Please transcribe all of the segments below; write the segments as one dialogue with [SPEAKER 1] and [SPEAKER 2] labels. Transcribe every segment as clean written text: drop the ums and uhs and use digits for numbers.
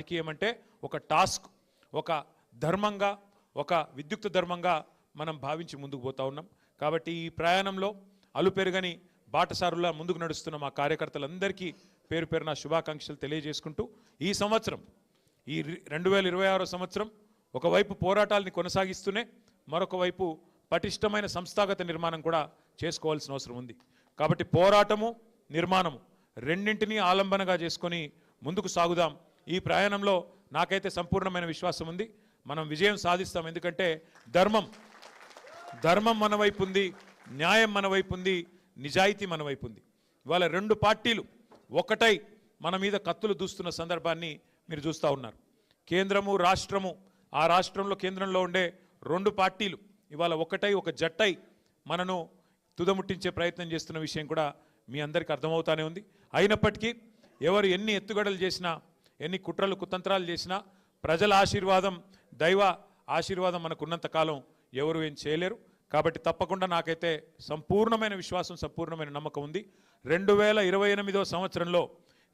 [SPEAKER 1] రాజకీయమంటే ఒక టాస్క్, ఒక ధర్మంగా, ఒక విద్యుక్త ధర్మంగా మనం భావించి ముందుకు పోతా ఉన్నాం. కాబట్టి ఈ ప్రయాణంలో అలుపెరుగని బాటసారులా ముందుకు నడుస్తున్న మా కార్యకర్తలందరికీ పేరు పేరున శుభాకాంక్షలు తెలియజేసుకుంటూ ఈ సంవత్సరం ఈ 2026 సంవత్సరం ఒకవైపు పోరాటాలని కొనసాగిస్తూనే మరొక వైపు పటిష్టమైన సంస్థాగత నిర్మాణం కూడా చేసుకోవాల్సిన అవసరం ఉంది. కాబట్టి పోరాటము, నిర్మాణము రెండింటినీ ఆలంబనగా చేసుకొని ముందుకు సాగుదాం. ఈ ప్రయాణంలో నాకైతే సంపూర్ణమైన విశ్వాసం ఉంది, మనం విజయం సాధిస్తాం. ఎందుకంటే ధర్మం మన వైపు ఉంది, న్యాయం మన వైపు ఉంది, నిజాయితీ మన వైపు ఉంది. ఇవాళ రెండు పార్టీలు ఒకటై మన మీద కత్తులు దూస్తున్న సందర్భాన్ని మీరు చూస్తూ ఉన్నారు. కేంద్రము, రాష్ట్రము, ఆ రాష్ట్రంలో కేంద్రంలో ఉండే రెండు పార్టీలు ఇవాళ ఒకటై ఒక జట్టై మనను తుదముట్టించే ప్రయత్నం చేస్తున్న విషయం కూడా మీ అందరికీ అర్థమవుతానే ఉంది. అయినప్పటికీ ఎవరు ఎన్ని ఎత్తుగడలు చేసినా, ఎన్ని కుట్రలు కుతంత్రాలు చేసినా ప్రజల ఆశీర్వాదం, దైవ ఆశీర్వాదం మనకున్నంత కాలం ఎవరు ఏం చేయలేరు. కాబట్టి తప్పకుండా నాకైతే సంపూర్ణమైన విశ్వాసం, సంపూర్ణమైన నమ్మకం ఉంది. 2028 సంవత్సరంలో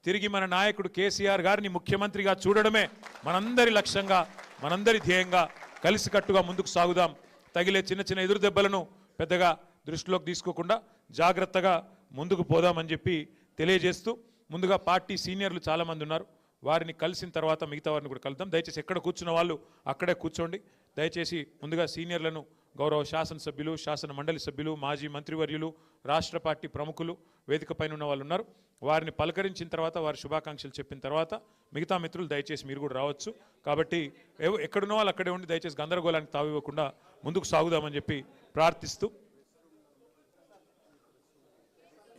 [SPEAKER 1] తిరిగి మన నాయకుడు కేసీఆర్ గారిని ముఖ్యమంత్రిగా చూడడమే మనందరి లక్ష్యంగా, మనందరి ధ్యేయంగా కలిసికట్టుగా ముందుకు సాగుదాం. తగిలే చిన్న చిన్న ఎదురు దెబ్బలను పెద్దగా దృష్టిలోకి తీసుకోకుండా జాగ్రత్తగా ముందుకు పోదామని చెప్పి తెలియజేస్తూ, ముందుగా పార్టీ సీనియర్లు చాలామంది ఉన్నారు, వారిని కలిసిన తర్వాత మిగతా వారిని కూడా కలుద్దాం. దయచేసి ఎక్కడ కూర్చున్న వాళ్ళు అక్కడే కూర్చోండి. దయచేసి ముందుగా సీనియర్లను, గౌరవ శాసనసభ్యులు, శాసన మండలి సభ్యులు, మాజీ మంత్రివర్యులు, రాష్ట్ర పార్టీ ప్రముఖులు వేదిక పైన ఉన్న వాళ్ళు ఉన్నారు, వారిని పలకరించిన తర్వాత, వారి శుభాకాంక్షలు చెప్పిన తర్వాత మిగతా మిత్రులు దయచేసి మీరు కూడా రావచ్చు. కాబట్టి ఎక్కడున్న వాళ్ళు అక్కడే ఉండి దయచేసి గందరగోళానికి తావివ్వకుండా ముందుకు సాగుదామని చెప్పి ప్రార్థిస్తూ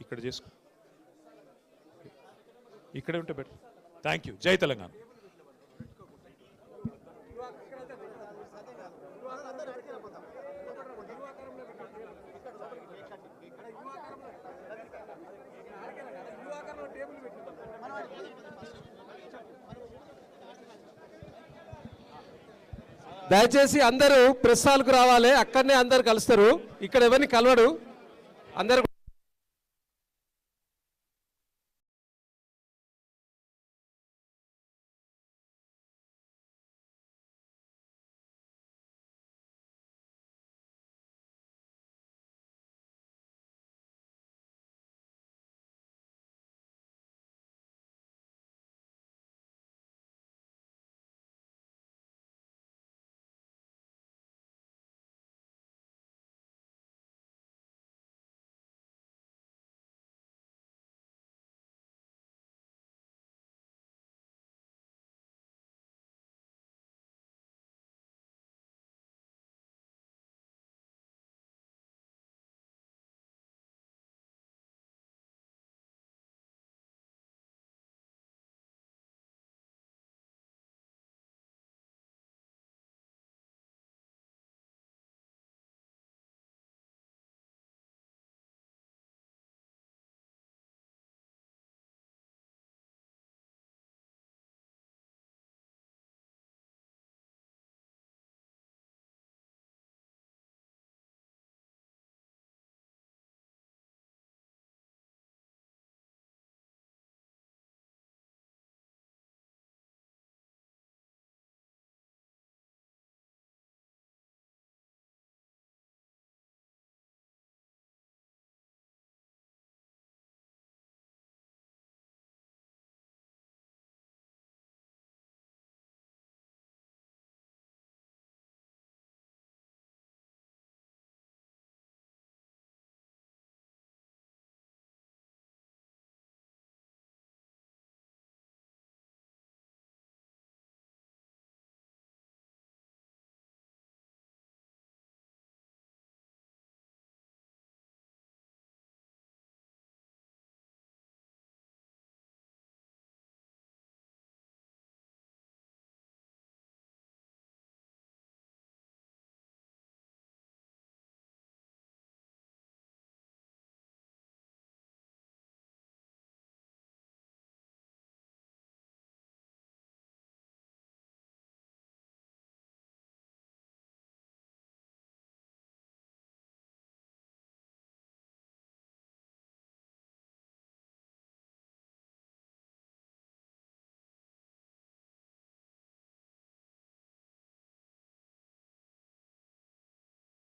[SPEAKER 1] ఇక్కడ చేసుకో, ఇక్కడే ఉంటే బెటర్. Thank you. జై తెలంగాణ.
[SPEAKER 2] దయచేసి అందరూ ప్రెస్ హాల్కు రావాలి, అక్కడనే అందరు కలుస్తారు, ఇక్కడ ఎవరిని కలవడు అందరు.